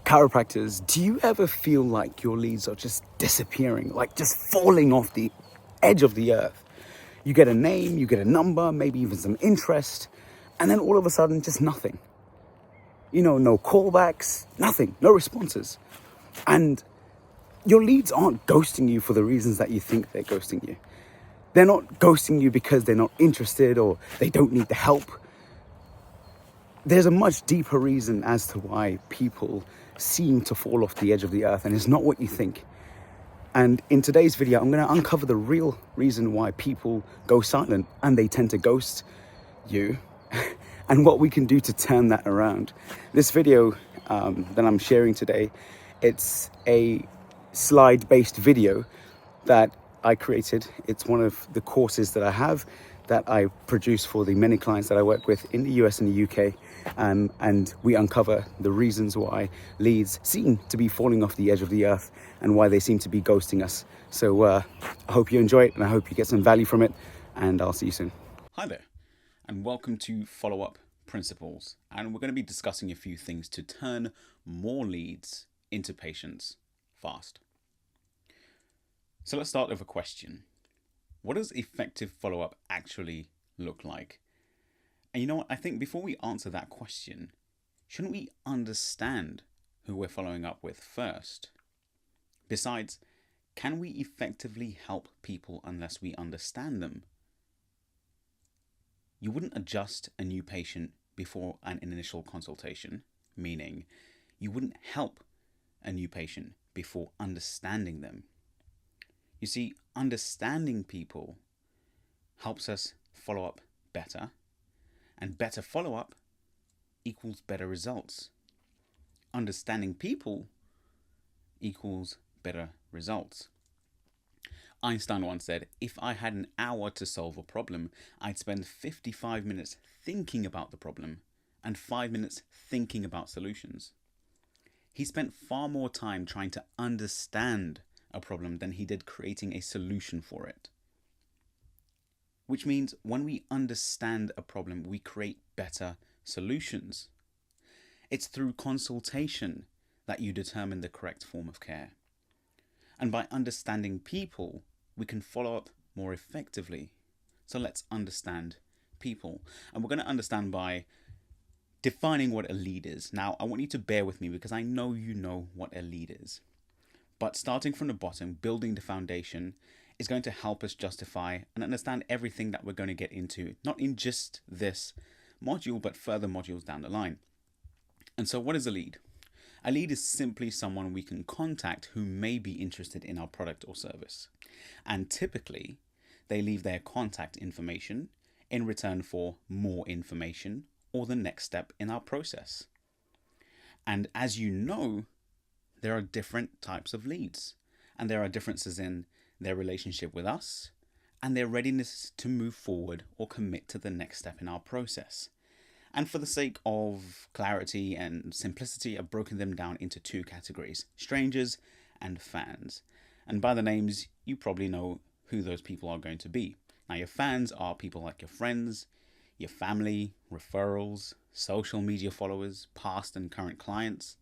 Chiropractors, do you ever feel like your leads are just disappearing, like just falling off the edge of the earth? You get a name, you get a number, maybe even some interest, and then all of a sudden, just nothing. No callbacks, nothing, no responses. And your leads aren't ghosting you for the reasons that you think they're ghosting you. They're not ghosting you because they're not interested or they don't need the help. There's a much deeper reason as to why people seem to fall off the edge of the earth, and it's not what you think. And in today's video, I'm going to uncover the real reason why people go silent and they tend to ghost you and what we can do to turn that around. This video that I'm sharing today, it's a slide-based video that I created. It's one of the courses that I have that I produce for the many clients that I work with in the US and the UK. And we uncover the reasons why leads seem to be falling off the edge of the earth and why they seem to be ghosting us. So I hope you enjoy it and I hope you get some value from it, and I'll see you soon. Hi there, and welcome to Follow-Up Principles. And we're going to be discussing a few things to turn more leads into patients fast. So let's start with a question. What does effective follow-up actually look like? And you know what? I think before we answer that question, shouldn't we understand who we're following up with first? Besides, can we effectively help people unless we understand them? You wouldn't adjust a new patient before an initial consultation, meaning you wouldn't help a new patient before understanding them. You see, understanding people helps us follow up better, and better follow-up equals better results. Understanding people equals better results. Einstein once said, if I had an hour to solve a problem, I'd spend 55 minutes thinking about the problem and 5 minutes thinking about solutions. He spent far more time trying to understand a problem than he did creating a solution for it. Which means when we understand a problem, we create better solutions. It's through consultation that you determine the correct form of care. And by understanding people, we can follow up more effectively. So let's understand people. And we're going to understand by defining what a lead is. Now, I want you to bear with me because I know you know what a lead is. But starting from the bottom, building the foundation is going to help us justify and understand everything that we're going to get into, not in just this module, but further modules down the line. And so what is a lead? A lead is simply someone we can contact who may be interested in our product or service. And typically, they leave their contact information in return for more information or the next step in our process. And as you know, there are different types of leads, and there are differences in their relationship with us and their readiness to move forward or commit to the next step in our process. And for the sake of clarity and simplicity, I've broken them down into two categories: strangers and fans. And by the names, you probably know who those people are going to be. Now, your fans are people like your friends, your family, referrals, social media followers, past and current clients.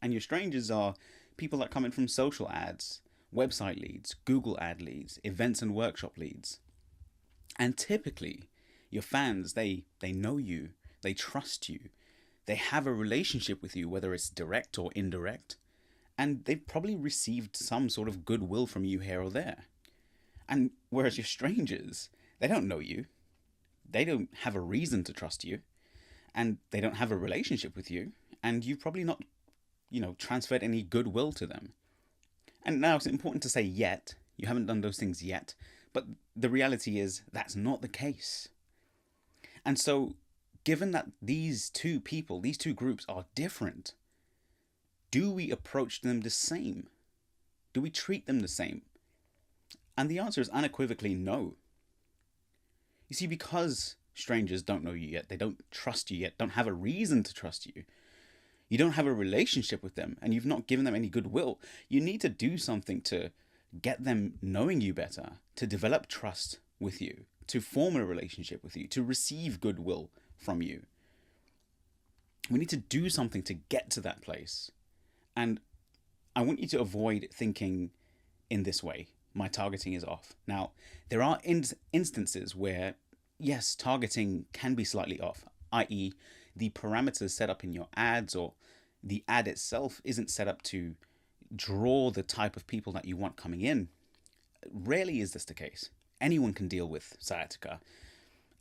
And your strangers are people that come in from social ads, website leads, Google ad leads, events and workshop leads. And typically, your fans, they know you, they trust you, they have a relationship with you, whether it's direct or indirect, and they've probably received some sort of goodwill from you here or there. And whereas your strangers, they don't know you, they don't have a reason to trust you, and they don't have a relationship with you, and you've probably not transferred any goodwill to them. And now it's important to say yet. You haven't done those things yet. But the reality is that's not the case. And so given that these two people, these two groups are different, do we approach them the same? Do we treat them the same? And the answer is unequivocally no. You see, because strangers don't know you yet, they don't trust you yet, don't have a reason to trust you, you don't have a relationship with them, and you've not given them any goodwill, you need to do something to get them knowing you better, to develop trust with you, to form a relationship with you, to receive goodwill from you. We need to do something to get to that place. And I want you to avoid thinking in this way: my targeting is off. Now, there are instances where, yes, targeting can be slightly off, i.e., the parameters set up in your ads, or the ad itself isn't set up to draw the type of people that you want coming in. Rarely is this the case. Anyone can deal with sciatica.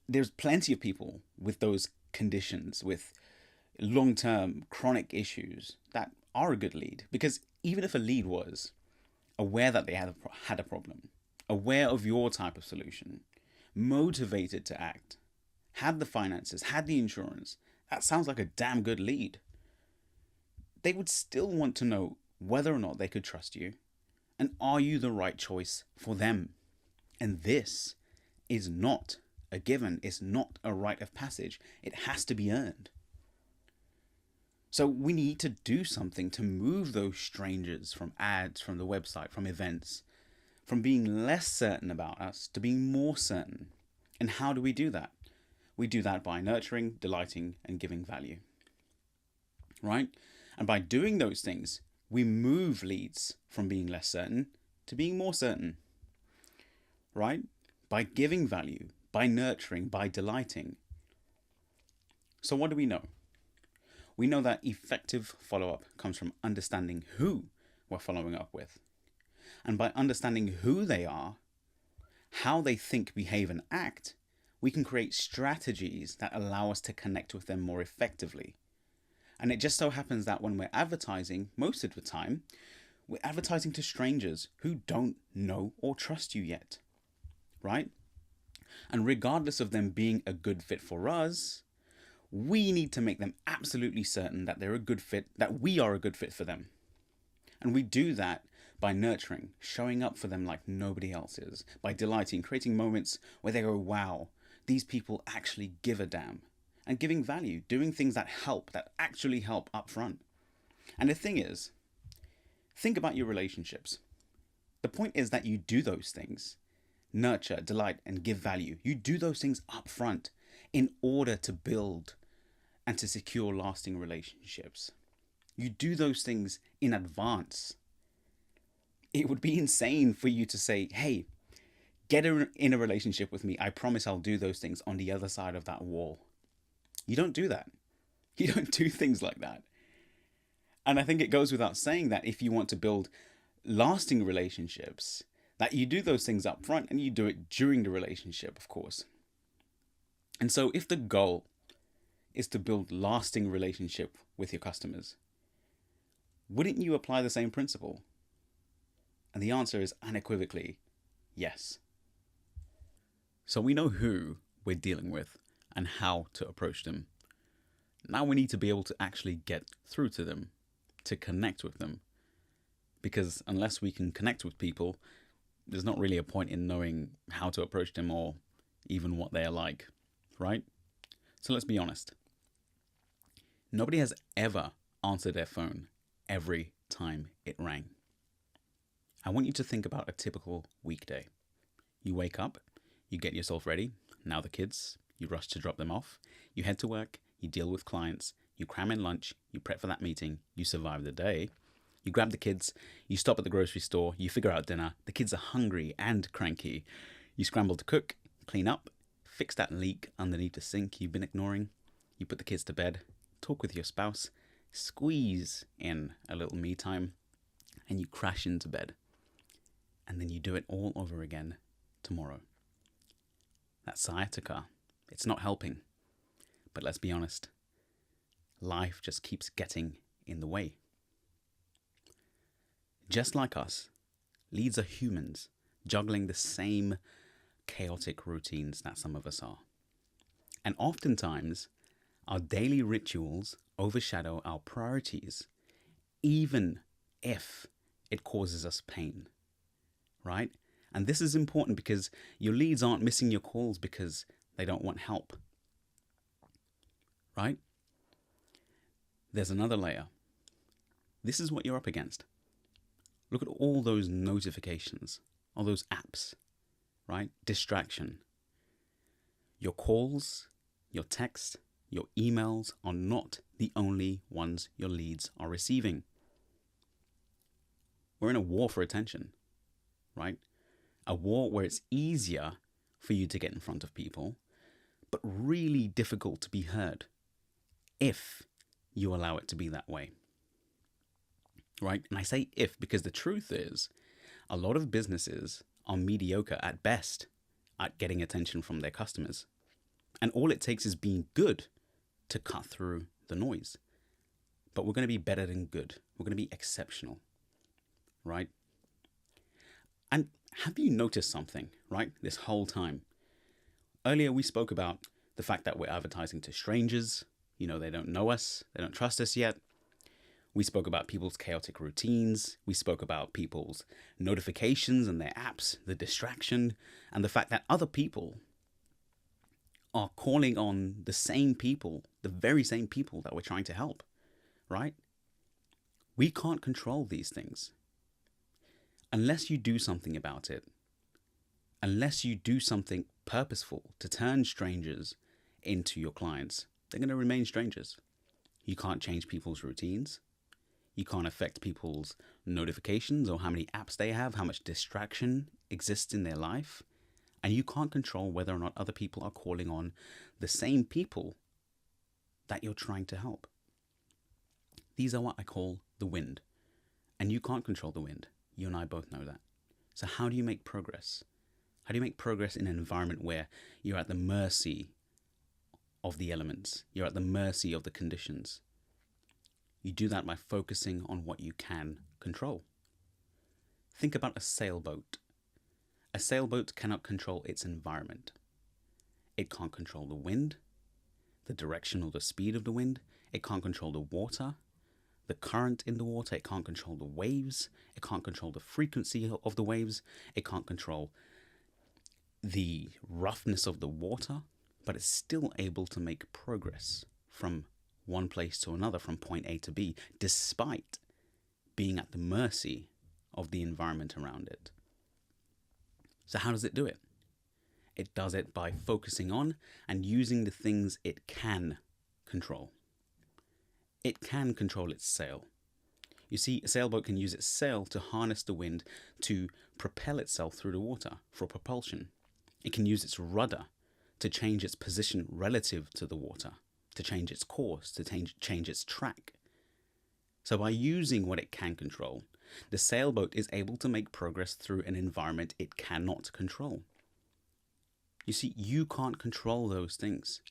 There's plenty of people with those conditions, with long-term chronic issues, that are a good lead. Because even if a lead was aware that they had a problem, aware of your type of solution, motivated to act, had the finances, had the insurance, that sounds like a damn good lead. They would still want to know whether or not they could trust you, and are you the right choice for them. And this is not a given. It's not a rite of passage. It has to be earned. So we need to do something to move those strangers from ads, from the website, from events, from being less certain about us to being more certain. And how do we do that? We do that by nurturing, delighting, and giving value. Right? And by doing those things, we move leads from being less certain to being more certain. Right? By giving value, by nurturing, by delighting. So what do we know? We know that effective follow-up comes from understanding who we're following up with. And by understanding who they are, how they think, behave, and act, we can create strategies that allow us to connect with them more effectively. And it just so happens that when we're advertising, most of the time, we're advertising to strangers who don't know or trust you yet. Right? And regardless of them being a good fit for us, we need to make them absolutely certain that they're a good fit, that we are a good fit for them. And we do that by nurturing, showing up for them like nobody else is, by delighting, creating moments where they go, wow, these people actually give a damn, and giving value, doing things that help, that actually help up front. And the thing is, think about your relationships. The point is that you do those things, nurture, delight, and give value. You do those things up front in order to build and to secure lasting relationships. You do those things in advance. It would be insane for you to say, hey, get in a relationship with me. I promise I'll do those things on the other side of that wall. You don't do that. You don't do things like that. And I think it goes without saying that if you want to build lasting relationships, that you do those things up front, and you do it during the relationship, of course. And so if the goal is to build lasting relationship with your customers, wouldn't you apply the same principle? And the answer is unequivocally yes. So we know who we're dealing with and how to approach them. Now we need to be able to actually get through to them, to connect with them. Because unless we can connect with people, there's not really a point in knowing how to approach them or even what they are like, right? So let's be honest. Nobody has ever answered their phone every time it rang. I want you to think about a typical weekday. You wake up, you get yourself ready, now the kids, you rush to drop them off, you head to work, you deal with clients, you cram in lunch, you prep for that meeting, you survive the day, you grab the kids, you stop at the grocery store, you figure out dinner, the kids are hungry and cranky, you scramble to cook, clean up, fix that leak underneath the sink you've been ignoring, you put the kids to bed, talk with your spouse, squeeze in a little me time, and you crash into bed. And then you do it all over again tomorrow. That sciatica, it's not helping. But let's be honest, life just keeps getting in the way. Just like us, leads are humans, juggling the same chaotic routines that some of us are. And oftentimes, our daily rituals overshadow our priorities, even if it causes us pain, right? And this is important because your leads aren't missing your calls because they don't want help, right? There's another layer. This is what you're up against. Look at all those notifications, all those apps, right? Distraction. Your calls, your texts, your emails are not the only ones your leads are receiving. We're in a war for attention, right? A war where it's easier for you to get in front of people, but really difficult to be heard if you allow it to be that way, right? And I say if because the truth is a lot of businesses are mediocre at best at getting attention from their customers. And all it takes is being good to cut through the noise. But we're going to be better than good. We're going to be exceptional, right? And have you noticed something, right, this whole time? Earlier, we spoke about the fact that we're advertising to strangers. You know, they don't know us. They don't trust us yet. We spoke about people's chaotic routines. We spoke about people's notifications and their apps, the distraction, and the fact that other people are calling on the same people, the very same people that we're trying to help, right? We can't control these things. Unless you do something about it, unless you do something purposeful to turn strangers into your clients, they're going to remain strangers. You can't change people's routines. You can't affect people's notifications or how many apps they have, how much distraction exists in their life. And you can't control whether or not other people are calling on the same people that you're trying to help. These are what I call the wind. And you can't control the wind. You and I both know that. So how do you make progress? How do you make progress in an environment where you're at the mercy of the elements? You're at the mercy of the conditions. You do that by focusing on what you can control. Think about a sailboat. A sailboat cannot control its environment. It can't control the wind, the direction or the speed of the wind. It can't control the water, the current in the water. It can't control the waves. It can't control the frequency of the waves. It can't control the roughness of the water, but it's still able to make progress from one place to another, from point A to B, despite being at the mercy of the environment around it. So how does it do it? It does it by focusing on and using the things it can control. It can control its sail. You see, a sailboat can use its sail to harness the wind to propel itself through the water for propulsion. It can use its rudder to change its position relative to the water, to change its course, to change its track. So by using what it can control, the sailboat is able to make progress through an environment it cannot control. You see, you can't control those things.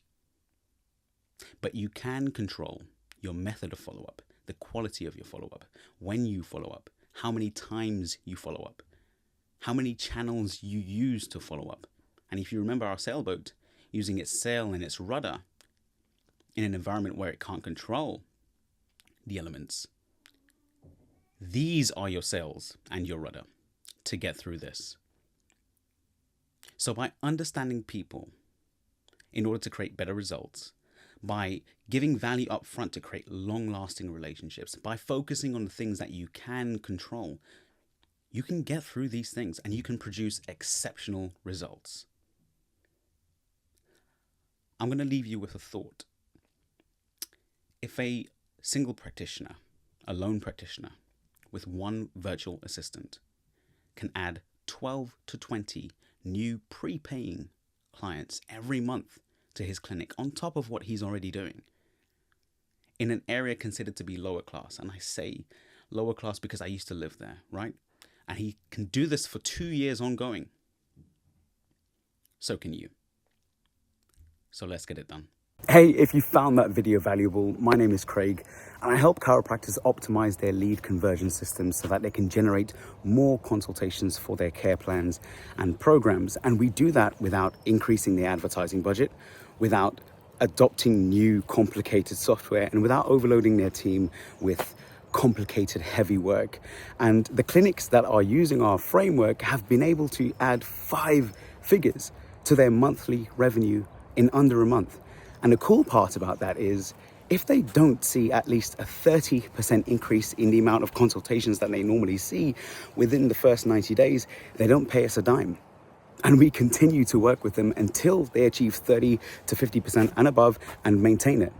But you can control your method of follow-up, the quality of your follow-up, when you follow up, how many times you follow up, how many channels you use to follow up. And if you remember our sailboat, using its sail and its rudder in an environment where it can't control the elements, these are your sails and your rudder to get through this. So by understanding people in order to create better results, by giving value up front to create long-lasting relationships, by focusing on the things that you can control, you can get through these things and you can produce exceptional results. I'm going to leave you with a thought. If a single practitioner, a lone practitioner, with one virtual assistant can add 12 to 20 new pre-paying clients every month to his clinic on top of what he's already doing in an area considered to be lower class. And I say lower class because I used to live there, right? And he can do this for 2 years ongoing. So can you. So let's get it done. Hey, if you found that video valuable, my name is Craig, and I help chiropractors optimize their lead conversion systems so that they can generate more consultations for their care plans and programs. And we do that without increasing the advertising budget, without adopting new complicated software, and without overloading their team with complicated, heavy work. And the clinics that are using our framework have been able to add 5 figures to their monthly revenue in under a month. And the cool part about that is if they don't see at least a 30% increase in the amount of consultations that they normally see within the first 90 days, they don't pay us a dime. And we continue to work with them until they achieve 30 to 50% and above and maintain it.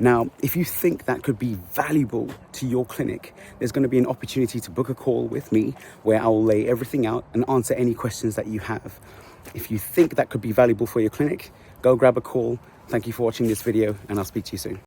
Now, if you think that could be valuable to your clinic, there's going to be an opportunity to book a call with me where I will lay everything out and answer any questions that you have. If you think that could be valuable for your clinic, go grab a call. Thank you for watching this video, and I'll speak to you soon.